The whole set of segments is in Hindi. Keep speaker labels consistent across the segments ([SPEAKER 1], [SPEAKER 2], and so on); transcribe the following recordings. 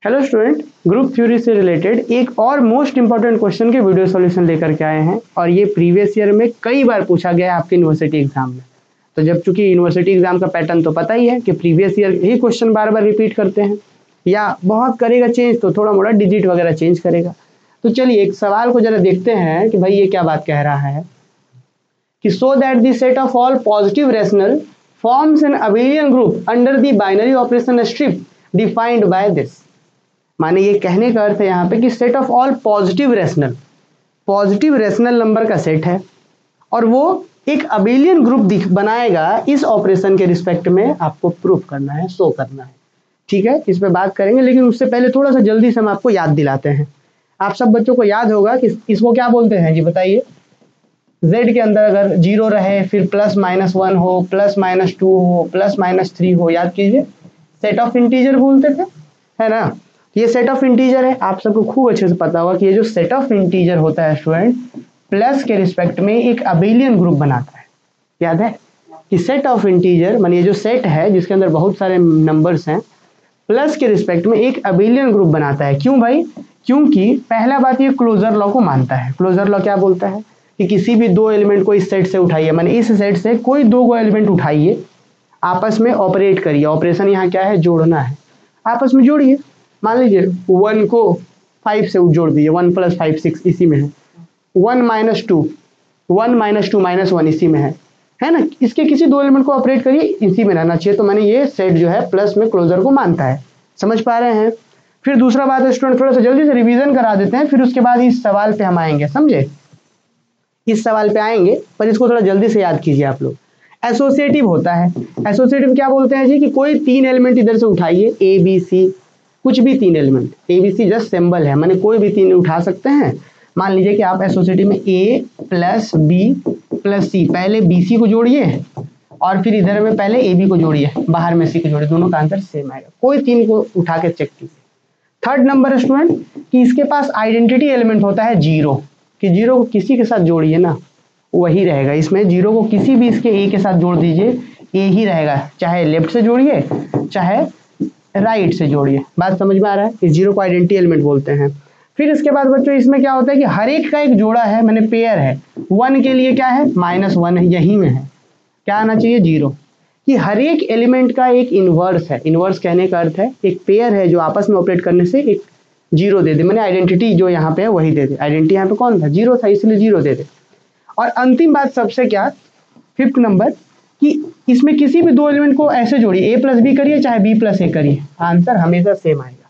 [SPEAKER 1] हेलो स्टूडेंट, ग्रुप थ्योरी से रिलेटेड एक और मोस्ट इंपॉर्टेंट क्वेश्चन के वीडियो सॉल्यूशन लेकर के आए हैं और ये प्रीवियस ईयर में कई बार पूछा गया है आपके यूनिवर्सिटी एग्जाम में। तो जब चूंकि यूनिवर्सिटी एग्जाम का पैटर्न तो पता ही है कि प्रीवियस ईयर ही क्वेश्चन बार बार रिपीट करते हैं या बहुत करेगा चेंज तो थोड़ा मोड़ा डिजिट वगैरह चेंज करेगा। तो चलिए एक सवाल को जरा देखते हैं कि भाई ये क्या बात कह रहा है कि सो that the set of all positive rational forms an abelian group under the binary operation strip defined by this. माने ये कहने का अर्थ है यहाँ पे कि set of all positive rational number का सेट है और वो एक अबेलियन ग्रुप बनाएगा इस ऑपरेशन के रिस्पेक्ट में आपको प्रूफ करना है, शो करना है। ठीक है, इस पे बात करेंगे लेकिन उससे पहले थोड़ा सा जल्दी से हम आपको याद दिलाते हैं। आप सब बच्चों को याद होगा कि इसको क्या बोलते हैं जी, बताइए। z के अंदर अगर 0 रहे फिर +-1 हो, +-2 हो, +-3 हो, याद कीजिए सेट ऑफ इंटीजर बोलते थे, है ना। ये सेट ऑफ इंटीजर है, आप सबको खूब अच्छे से पता होगा कि ये जो सेट ऑफ इंटीजर होता है स्टूडेंट, प्लस के रिस्पेक्ट में एक अबेलियन ग्रुप बनाता है। याद है कि सेट ऑफ इंटीजर माने ये जो सेट है जिसके अंदर बहुत सारे नंबर्स हैं, प्लस के रिस्पेक्ट में एक अबेलियन ग्रुप बनाता है। क्यों भाई? क्योंकि पहला बात ये क्लोजर लॉ को मानता है। क्लोजर लॉ क्या बोलता है कि किसी भी दो एलिमेंट को इस सेट से उठाइए, माने इस सेट से कोई दो एलिमेंट उठाइए, आपस में ऑपरेट करिए। ऑपरेशन यहाँ क्या है? जोड़ना है। आपस में जोड़िए। मान लीजिए 1 को 5 से जोड़ दीजिए, 1 + 5 6 इसी में है। 1 - 2 -1 इसी में है ना। इसके किसी दो एलिमेंट को ऑपरेट करिए, इसी में रहना चाहिए। तो मैंने ये सेट जो है प्लस में क्लोजर को मानता है। समझ पा रहे हैं? फिर दूसरा बात है स्टूडेंट, थोड़ा सा जल्दी से रिवीजन करा देते हैं, फिर उसके बाद इस सवाल पे हम आएंगे। समझे? इस सवाल पे आएंगे पर इसको थोड़ा जल्दी से याद कीजिए आप लोग। एसोसिएटिव होता है। एसोसिएटिव क्या बोलते हैं जी कि कोई तीन एलिमेंट इधर से उठाइए, ए बी सी, कुछ भी तीन element. A B C just symbol है, माने कोई भी तीन उठा सकते हैं। मान लीजिए कि आप एसोसिएटिव में ए + बी + सी, पहले बी सी को जोड़िए और फिर इधर में पहले ए बी को जोड़िए, बाहर में सी को जोड़िए, दोनों का आंसर सेम आएगा। कोई तीन को उठा के चेक कीजिए। थर्ड नंबर स्टूडेंट कि इसके पास आइडेंटिटी एलिमेंट होता है 0, कि 0 को किसी के साथ जोड़िए ना, वही रहेगा। इसमें 0 को किसी भी इसके ए के साथ जोड़ दीजिए, ए ही रहेगा, चाहे लेफ्ट से जोड़िए चाहे राइट से जोड़िए। बात समझ में आ रहा है? इस 0 को आइडेंटिटी एलिमेंट बोलते हैं। फिर इसके बाद बच्चों इसमें क्या होता है कि हर एक का एक जोड़ा है, मैंने पेयर है। 1 के लिए क्या है? -1 है, यही में है, क्या आना चाहिए? 0। कि हर एक एलिमेंट का एक इनवर्स है। इनवर्स कहने का अर्थ है एक पेयर है जो आपस में ऑपरेट करने से एक 0 दे दे, मैंने आइडेंटिटी जो यहाँ पे है वही दे दे। आइडेंटिटी यहाँ पे कौन था? 0 था, इसलिए 0 दे दे। और अंतिम बात सबसे क्या, 5th नंबर कि इसमें किसी भी दो एलिमेंट को ऐसे जोड़िए, a + b करिए चाहे b + a करिए, आंसर हमेशा सेम आएगा।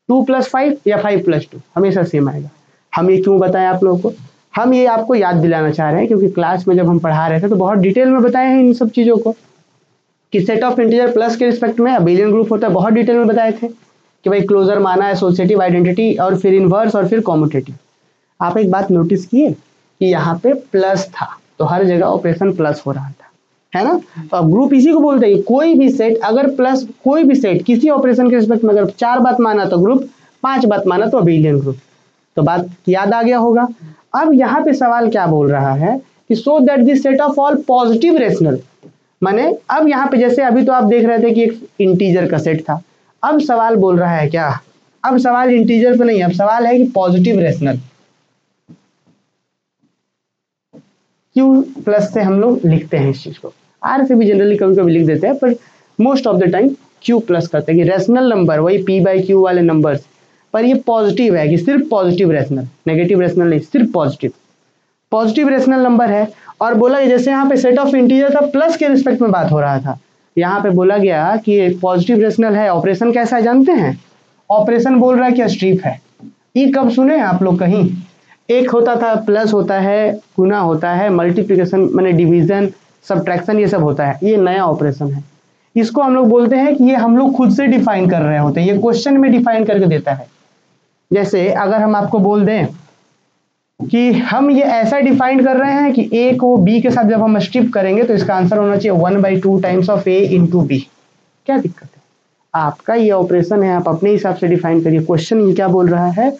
[SPEAKER 1] 2 + 5 या 5 + 2 हमेशा सेम आएगा। हम ये क्यों बताएं आप लोगों को? हम ये आपको याद दिलाना चाह रहे हैं क्योंकि क्लास में जब हम पढ़ा रहे थे तो बहुत डिटेल में बताए हैं इन सब चीज़ों को कि सेट ऑफ इंटीजर प्लस के रिस्पेक्ट में अबेलियन ग्रुप होता है। बहुत डिटेल में बताए थे कि भाई क्लोजर माना, एसोसिएटिव, आइडेंटिटी और फिर इनवर्स और फिर कॉम्यूटेटिव। आप एक बात नोटिस किए कि यहाँ पे प्लस था तो हर जगह ऑपरेशन प्लस हो रहा था, है ना। तो अब ग्रुप इसी को बोलते हैं। कोई भी सेट अगर प्लस, कोई भी सेट किसी ऑपरेशन के रिस्पेक्ट में अगर 4 बात माना तो ग्रुप, 5 बात माना तो अबेलियन ग्रुप। तो बात याद आ गया होगा। अब यहाँ पे सवाल क्या बोल रहा है कि so that this set of all positive rational, माने अब यहाँ पे जैसे अभी तो आप देख रहे थे कि एक इंटीजर का सेट था, अब सवाल बोल रहा है क्या, अब सवाल इंटीजर पे नहीं, अब सवाल है कि पॉजिटिव रेशनल। Q+ से हम लोग लिखते हैं इस चीज को, R से भी जनरली कभी कभी लिख देते हैं पर most of the time Q+ करते हैं कि रेशनल नंबर वही P/Q वाले नंबर्स, पर ये पॉजिटिव है कि सिर्फ पॉजिटिव रेशनल, नेगेटिव रेशनल नहीं, सिर्फ पॉजिटिव रेशनल नंबर है। और बोला कि जैसे यहाँ पे सेट ऑफ इंटीजर था, प्लस के रिस्पेक्ट में बात हो रहा था, यहाँ पे बोला गया कि पॉजिटिव रेशनल है। ऑपरेशन कैसा है जानते हैं? ऑपरेशन बोल रहा है कि स्ट्रिप है। ये कब सुने आप लोग कहीं? एक होता था प्लस होता है, गुना होता है, मल्टीप्लिकेशन माने डिवीजन, सब्ट्रैक्शन, ये सब होता है। ये नया ऑपरेशन है। इसको हम लोग बोलते हैं कि ये हम लोग खुद से डिफाइन कर रहे होते हैं, ये क्वेश्चन में डिफाइन करके देता है। जैसे अगर हम आपको बोल दें कि हम ये ऐसा डिफाइन कर रहे हैं कि a को b के साथ जब हम स्ट्रिप करेंगे तो इसका आंसर होना चाहिए 1/2 टाइम्स ऑफ a × b। क्या दिक्कत है? आपका ये ऑपरेशन है, आप अपने हिसाब से डिफाइन करिए। क्वेश्चन ये क्या बोल रहा है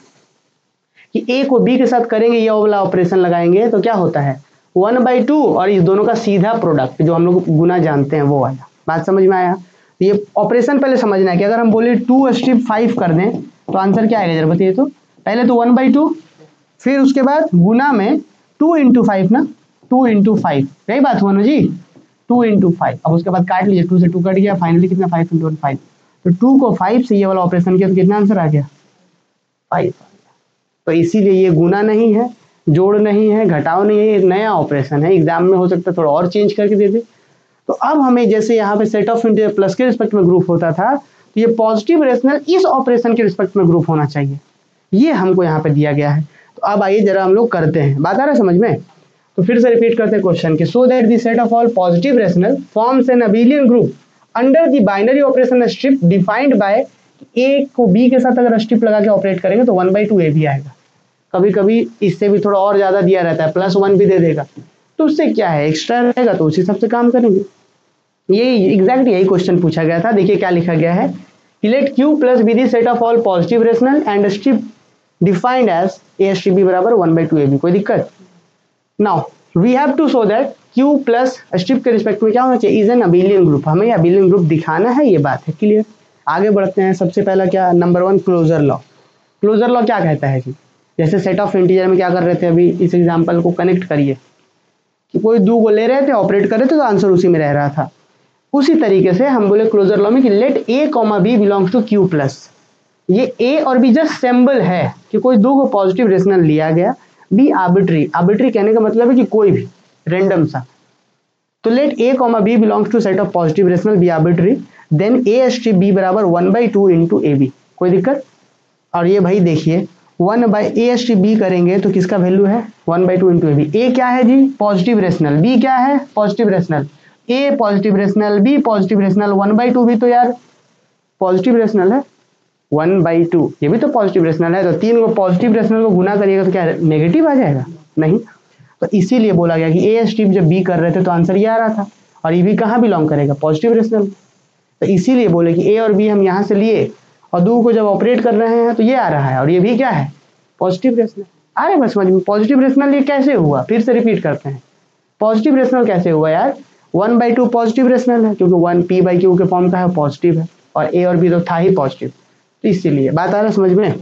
[SPEAKER 1] कि a को b के साथ करेंगे, ये वाला ऑपरेशन लगाएंगे तो क्या होता है 1/2 और इस दोनों का सीधा प्रोडक्ट जो हम लोग गुना जानते हैं वो वाला। बात समझ में आया? तो ये ऑपरेशन पहले समझना है कि अगर हम बोले 2 स्ट्रिप 5 कर दें तो आंसर क्या आएगा जरा बताइए। तो पहले तो 1/2, फिर उसके बाद गुना में 2 × 5 ना, 2 × 5, यही बात हुआ ना जी, 2 × 5। अब उसके बाद काट लीजिए, 2 से 2 कट गया, फाइनली कितना 5 × 1 5। तो 2 को 5 से ये वाला ऑपरेशन किया तो कितना आंसर आ गया 5। तो इसीलिए ये गुना नहीं है, जोड़ नहीं है, घटाव नहीं है, ये नया ऑपरेशन है। एग्जाम में हो सकता है थोड़ा और चेंज करके दे दे। तो अब हमें जैसे यहाँ पे सेट ऑफ इंटीजर प्लस के रिस्पेक्ट में ग्रुप होता था, तो ये पॉजिटिव रेशनल इस ऑपरेशन के रिस्पेक्ट में ग्रुप होना चाहिए, ये हमको यहाँ पे दिया गया है। तो अब आइए जरा हम लोग करते हैं, बात आ रहा है समझ में। तो फिर से रिपीट करते हैं क्वेश्चन के, so that the set of all positive rational forms an abelian group under the binary operation strip defined by a को बी के साथ अगर स्ट्रिप लगा के ऑपरेट करेंगे तो 1/2 ए भी आएगा। कभी कभी इससे भी थोड़ा और ज्यादा दिया रहता है, +1 भी दे देगा, तो उससे क्या है एक्स्ट्रा रहेगा, तो उसी सबसे काम करेंगे। यही एग्जैक्ट यही क्वेश्चन पूछा गया था। देखिए क्या लिखा गया है, let Q plus be the set of all positive rational and strip defined as A strip B बराबर 1/2 AB। कोई दिक्कत? Now we have to show that Q plus strip के रिस्पेक्ट में क्या होना चाहिए, इज एन अबेलियन ग्रुप। हमें अबेलियन ग्रुप दिखाना है, ये बात है क्लियर। आगे बढ़ते हैं। सबसे पहला क्या, number 1 closure law. Closure law क्या कहता है कि जैसे सेट ऑफ इंटीजर में क्या कर रहे थे, अभी इस एग्जाम्पल को कनेक्ट करिए कि कोई 2 को ले रहे थे, ऑपरेट कर रहे थे, तो आंसर उसी में रह रहा था। उसी तरीके से हम बोले क्लोजर लॉ में कि let A, B belongs to Q plus. ये A और B जस्ट सिंबल है कि कोई 2 को पॉजिटिव रेशनल लिया गया, B आर्बिट्री, आर्बिट्री कहने का मतलब है कि कोई भी रैंडम सा। तो let A, B belongs to set of positive rational B arbitrary, then A strip B बराबर 1/2 × AB। कोई दिक्कत? और ये भाई देखिए 1/A स्ट्रिप B करेंगे तो किसका वैल्यू है 1/2 × AB। A क्या है जी, पॉजिटिव रेशनल, B क्या है positive rational, A positive rational, B positive rational, 1/2 भी तो यार पॉजिटिव रेशनल है, 1/2 ये भी तो पॉजिटिव रेशनल है। तो 3 को पॉजिटिव रेशनल को गुना करिएगा तो क्या नेगेटिव आ जाएगा, नहीं। तो इसीलिए बोला गया कि A स्ट्रिप जब B कर रहे थे तो आंसर ये आ रहा था, और ये भी कहाँ बिलोंग करेगा, पॉजिटिव रेशनल। तो इसीलिए बोले कि A और B हम यहाँ से लिए और 2 को जब ऑपरेट कर रहे हैं तो ये आ रहा है, और ये भी क्या है पॉजिटिव रेशनल। अरे बस समझ में, पॉजिटिव रेशनल ये कैसे हुआ, फिर से रिपीट करते हैं। पॉजिटिव रेशनल कैसे हुआ यार, 1/2 पॉजिटिव रेशनल है क्योंकि 1 P/Q के फॉर्म का है, पॉजिटिव है, और A और B तो था ही पॉजिटिव, तो इसीलिए। बात आ रहा है समझ में।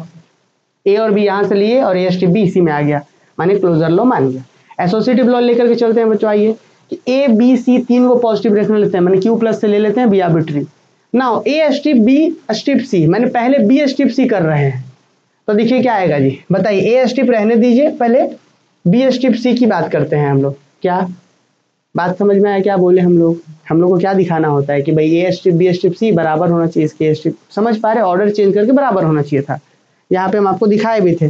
[SPEAKER 1] A और B यहाँ से लिए और A स्ट्रिप B इसी में आ गया, माने क्लोजर लॉ मान गया। एसोसिएटिव लॉ लेकर के चलते हैं बच्चों, आइए कि A, B, C 3 को पॉजिटिव रेशनल लेते हैं, माने Q प्लस से ले लेते हैं B arbitrary. Now A strip B strip C, मैंने पहले B स्ट्रिप C कर रहे हैं, तो देखिए क्या आएगा जी, बताइए। A स्ट्रिप रहने दीजिए, पहले B स्ट्रिप C की बात करते हैं हम लोग। क्या बात समझ में आया, क्या बोले हम लोग को क्या दिखाना होता है कि भाई A strip B strip C बराबर होना चाहिए इसके A स्ट्रिप, समझ पा रहे, ऑर्डर चेंज करके बराबर होना चाहिए था। यहाँ पे हम आपको दिखाए भी थे।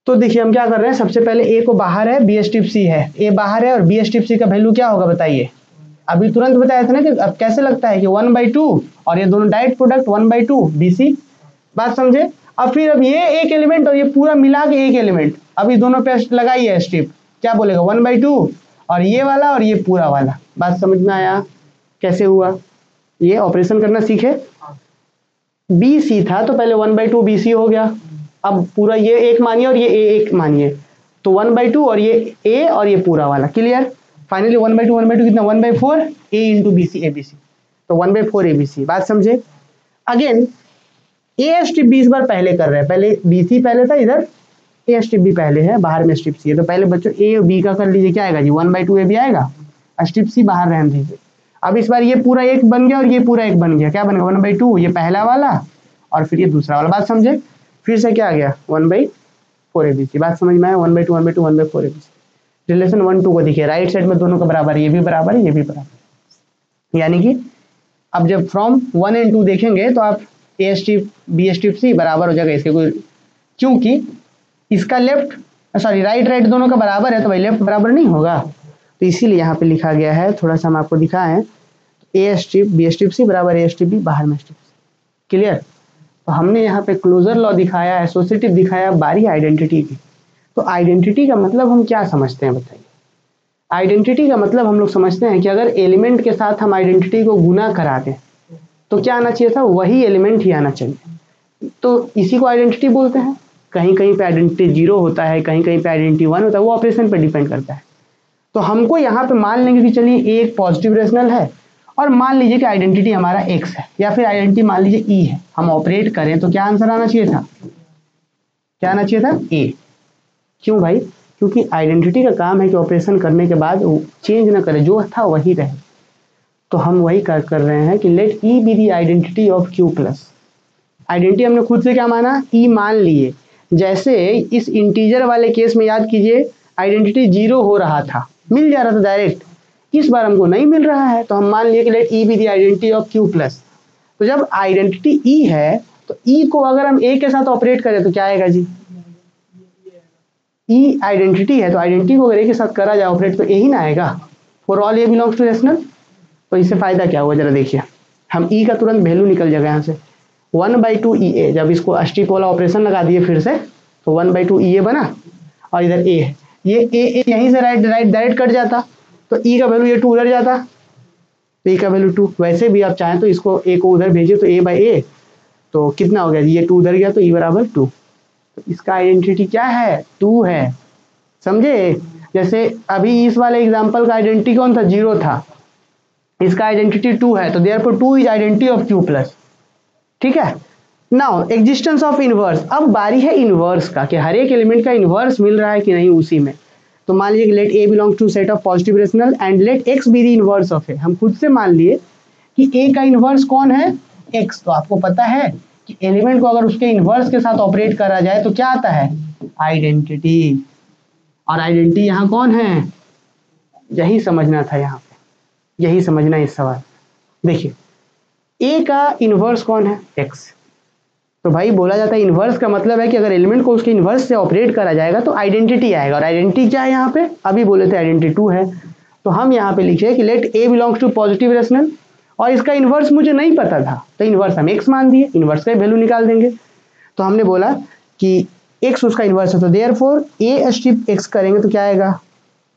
[SPEAKER 1] तो देखिए हम क्या कर रहे हैं, सबसे पहले A को बाहर है, B स्ट्रिप C है, A बाहर है और B स्ट्रिप C का वैल्यू क्या होगा बताइए। अभी तुरंत बताया था ना कि अब कैसे लगता है कि 1/2, और ये दोनों डायरेक्ट प्रोडक्ट 1/2 BC, बात समझे। अब फिर अब ये एक एलिमेंट और ये पूरा मिला के एक एलिमेंट, अभी दोनों पे लगाइए स्ट्रिप, क्या बोलेगा 1/2, और ये वाला और ये पूरा वाला। बात समझ में आया कैसे हुआ, ये ऑपरेशन करना सीखे। BC था तो पहले 1/2 BC हो गया, अब पूरा ये एक मानिए और ये A एक मानिए, तो 1/2 और ये A और ये पूरा वाला, क्लियर। फाइनली 1/2 कितना 1/4 A × BC ABC, तो 1/4 ABC। बात समझे। अगेन A स्ट्रिप B इस बार पहले कर रहे हैं, पहले BC पहले था, इधर A स्ट्रिप B पहले है, बाहर में स्ट्रिप C है, तो पहले बच्चों A और B का कर लीजिए, क्या आएगा जी 1/2 AB आएगा, स्ट्रिप C बाहर रहने दीजिए। अब इस बार ये पूरा एक बन गया और ये पूरा एक बन गया, क्या बनेगा 1/2, ये पहला वाला और फिर ये दूसरा वाला। बात समझे। फिर से क्या आ गया 1/4 ABC। बात समझ में आया, 1/2 1/2 1/4 ABC। रिलेशन 1 2 को देखिए, राइट साइड में दोनों का बराबर है, ये भी बराबर है, ये भी बराबर, यानी कि अब जब फ्रॉम 1 और 2 देखेंगे तो आप A strip B strip C बराबर हो जाएगा इसके, कोई क्योंकि इसका लेफ्ट सॉरी राइट दोनों का बराबर है, तो भाई लेफ्ट बराबर नहीं होगा, तो इसीलिए यहाँ पे लिखा गया है। थोड़ा सा हम आपको दिखाएं, A strip B strip C बराबर A स्ट्रिप B, बाहर में स्ट्रिप C, क्लियर। तो हमने यहाँ पे क्लोजर लॉ दिखाया, एसोसिएटिव दिखाया, बारी आइडेंटिटी की। तो आइडेंटिटी का मतलब हम क्या समझते हैं बताइए। आइडेंटिटी का मतलब हम लोग समझते हैं कि अगर एलिमेंट के साथ हम आइडेंटिटी को गुना करा दें तो क्या आना चाहिए था, वही एलिमेंट ही आना चाहिए, तो इसी को आइडेंटिटी बोलते हैं। कहीं कहीं पे आइडेंटिटी 0 होता है, कहीं कहीं पे आइडेंटिटी 1 होता है, वो ऑपरेशन पे डिपेंड करता है। तो हमको यहाँ पे मान लेंगे कि चलिए एक पॉजिटिव रेशनल है और मान लीजिए कि आइडेंटिटी हमारा x है या फिर आइडेंटिटी मान लीजिए e है, हम ऑपरेट करें तो क्या आंसर आना चाहिए था, क्या आना चाहिए था, a। क्यों भाई, क्योंकि आइडेंटिटी का काम है कि ऑपरेशन करने के बाद चेंज ना करे, जो था वही रहे। तो हम वही कर रहे हैं कि let e be the identity of q plus. Identity हमने खुद से क्या माना, e मान लिए। जैसे इस इंटीजर वाले केस में याद कीजिए आइडेंटिटी 0 हो रहा था, मिल जा रहा था डायरेक्ट, इस बार हमको नहीं मिल रहा है तो हम मान लिए कि let e be the identity of q plus. तो जब आइडेंटिटी e है तो e को अगर हम a के साथ ऑपरेट करें तो क्या आएगा जी, e आइडेंटिटी है तो आइडेंटिटी को अगर a के साथ करा जाए ऑपरेट तो a ही ना आएगा, for all a belongs to rational. तो इससे फायदा क्या हुआ जरा देखिए, हम e का तुरंत वैल्यू निकल जाएगा यहाँ से 1/2 EA। जब इसको स्ट्रिप वाला ऑपरेशन लगा दिए फिर से तो 1/2 EA बना और इधर a है, ये a यहीं से राइट डायरेक्ट कट जाता तो e का वैल्यू ये 2 उधर जाता, तो e का वैल्यू 2। वैसे भी आप चाहें तो इसको a को उधर भेजिए तो a/a तो कितना हो गया, ये 2 उधर गया तो e बराबर 2। तो इसका आइडेंटिटी क्या है, 2 है, समझे। जैसे अभी इस वाले एग्जाम्पल का आइडेंटिटी कौन था, 0 था, इसका आइडेंटिटी 2 है तो therefore 2 is identity of q plus. ठीक है, नाउ एग्जिस्टेंस ऑफ इनवर्स। अब बारी है इनवर्स का कि हर एक एलिमेंट का इनवर्स मिल रहा है कि नहीं उसी में। तो मान लीजिए let a belongs to set of positive rational and let x be the inverse of a। हम खुद से मान लिए कि a का इनवर्स कौन है, x। तो आपको पता है कि एलिमेंट को अगर उसके इनवर्स के साथ ऑपरेट करा जाए तो क्या आता है, आइडेंटिटी। और आइडेंटिटी यहाँ कौन है, यही समझना था, यहाँ पे यही समझना इस सवाल। देखिए a का इनवर्स कौन है, x। तो भाई बोला जाता है इनवर्स का मतलब है कि अगर एलिमेंट को उसके इनवर्स से ऑपरेट करा जाएगा तो आइडेंटिटी आएगा। और आइडेंटिटी क्या है यहाँ पे, अभी बोले थे आइडेंटिटी 2 है। तो हम यहाँ पे लिखे कि let a belongs to positive rational और इसका इनवर्स मुझे नहीं पता था तो इनवर्स हम x मान दिए, इनवर्स का वैल्यू निकाल देंगे। तो हमने बोला कि x उसका इनवर्स है तो देयरफॉर a स्ट्रिप x करेंगे तो क्या आएगा,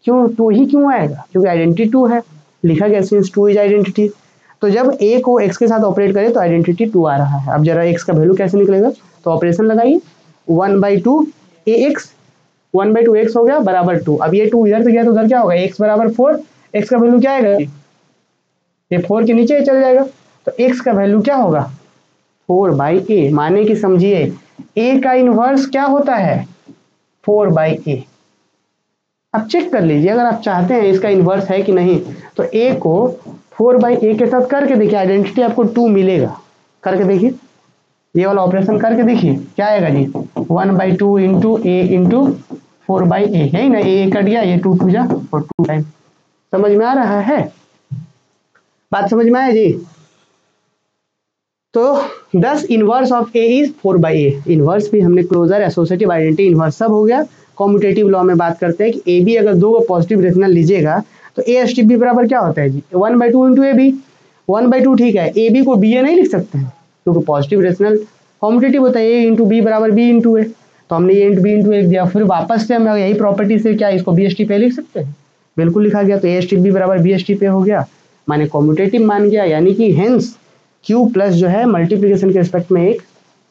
[SPEAKER 1] क्यों 2 ही क्यों आएगा, क्योंकि आइडेंटिटी 2 है, लिखा गया सिंस 2 इज आइडेंटिटी। तो जब a को x के साथ ऑपरेट करें तो आइडेंटिटी 2 आ रहा है। अब जरा x का वैल्यू कैसे निकलेगा, तो ऑपरेशन लगाइए 1/2 ax, 1/2 x हो गया बराबर 2। अब ये 2 इधर से गया तो उधर क्या होगा, x बराबर 4, x का वैल्यू क्या आएगा, ये 4 के नीचे चल जाएगा तो x का वैल्यू क्या होगा 4/a। माने कि समझिए a का इनवर्स क्या होता है 4/a। अब चेक कर लीजिए अगर आप चाहते हैं इसका इनवर्स है कि नहीं, तो a को 4/a के साथ करके देखिए, आइडेंटिटी आपको 2 मिलेगा। करके देखिए, ये वाला ऑपरेशन करके देखिए क्या आएगा जी, 1/2 इंटू a इंटू 4/a, यही ना, a कट गया, ये 2 जा और 2 टाइम। समझ में आ रहा है, बात समझ में आया जी। तो 10 inverse of a is 4/a। Inverse भी हमने, क्लोजर, एसोसिएटिव, आइडेंटिटी, इनवर्स सब हो गया। कॉम्यूटेटिव लॉ में बात करते हैं कि ab अगर 2 को पॉजिटिव रेशनल लीजिएगा तो a स्ट्रिप b बराबर क्या होता है जी, 1/2 इंटू ab। 1/2 ठीक है, ab को ba नहीं लिख सकते हैं क्योंकि पॉजिटिव रेशनल कॉम्यूटेटिव होता है, a इंटू बी बराबर b इंटू a। तो हमने a इंटू बी इंटू लिख दिया, फिर वापस से हम यही प्रॉपर्टी से क्या इसको b स्ट्रिप a लिख सकते हैं, बिल्कुल लिखा गया। तो a स्ट्रिप b बराबर b स्ट्रिप a हो गया, माने कॉम्यूटेटिव मान गया। यानी कि हेंस q प्लस जो है मल्टीप्लिकेशन के रिस्पेक्ट में एक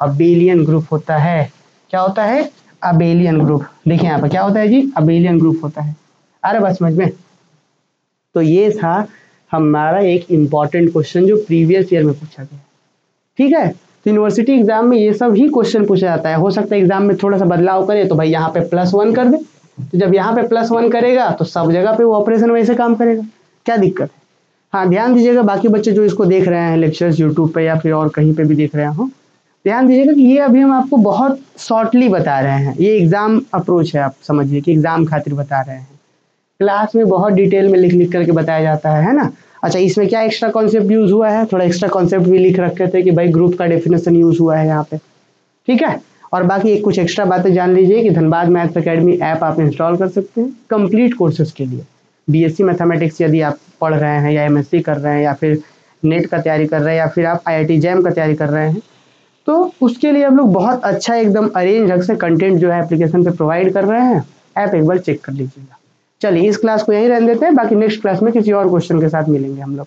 [SPEAKER 1] अबेलियन ग्रुप होता है। क्या होता है, अबेलियन ग्रुप। देखिए यहाँ पर क्या होता है जी, अबेलियन ग्रुप होता है। अरे बस समझ में। तो ये था हमारा एक इम्पॉर्टेंट क्वेश्चन जो प्रीवियस ईयर में पूछा गया, ठीक है। तो यूनिवर्सिटी एग्जाम में ये सब ही क्वेश्चन पूछा जाता है। हो सकता है एग्जाम में थोड़ा सा बदलाव करे तो भाई यहाँ पे +1 कर दे, तो जब यहाँ पे +1 करेगा तो सब जगह पे वो ऑपरेशन वैसे काम करेगा, क्या दिक्कत है। हाँ ध्यान दीजिएगा, बाकी बच्चे जो इसको देख रहे हैं लेक्चर्स यूट्यूब पे या फिर और कहीं पे भी देख रहे हो, ध्यान दीजिएगा कि ये अभी हम आपको बहुत शॉर्टली बता रहे हैं। ये एग्जाम अप्रोच है, आप समझिए कि एग्जाम खातिर बता रहे हैं। क्लास में बहुत डिटेल में लिख करके बताया जाता है ना। अच्छा, इसमें क्या एक्स्ट्रा कॉन्सेप्ट यूज हुआ है, थोड़ा एक्स्ट्रा कॉन्सेप्ट भी लिख रखे थे कि भाई ग्रुप का डेफिनेशन यूज हुआ है यहाँ पे, ठीक है। और बाकी कुछ एक्स्ट्रा बातें जान लीजिए कि धनबाद मैथ्स एकेडमी ऐप आप इंस्टॉल कर सकते हैं कंप्लीट कोर्सेज के लिए। बीएससी मैथमेटिक्स यदि आप पढ़ रहे हैं या एमएससी कर रहे हैं या फिर नेट का तैयारी कर रहे हैं या फिर आप आईआईटी जैम का तैयारी कर रहे हैं, तो उसके लिए हम लोग बहुत अच्छा एकदम अरेंज ढंग से कंटेंट जो है एप्लीकेशन पे प्रोवाइड कर रहे हैं। ऐप एक बार चेक कर लीजिएगा। चलिए इस क्लास को यहीं रहने देते हैं, बाकी नेक्स्ट क्लास में किसी और क्वेश्चन के साथ मिलेंगे हम लोग।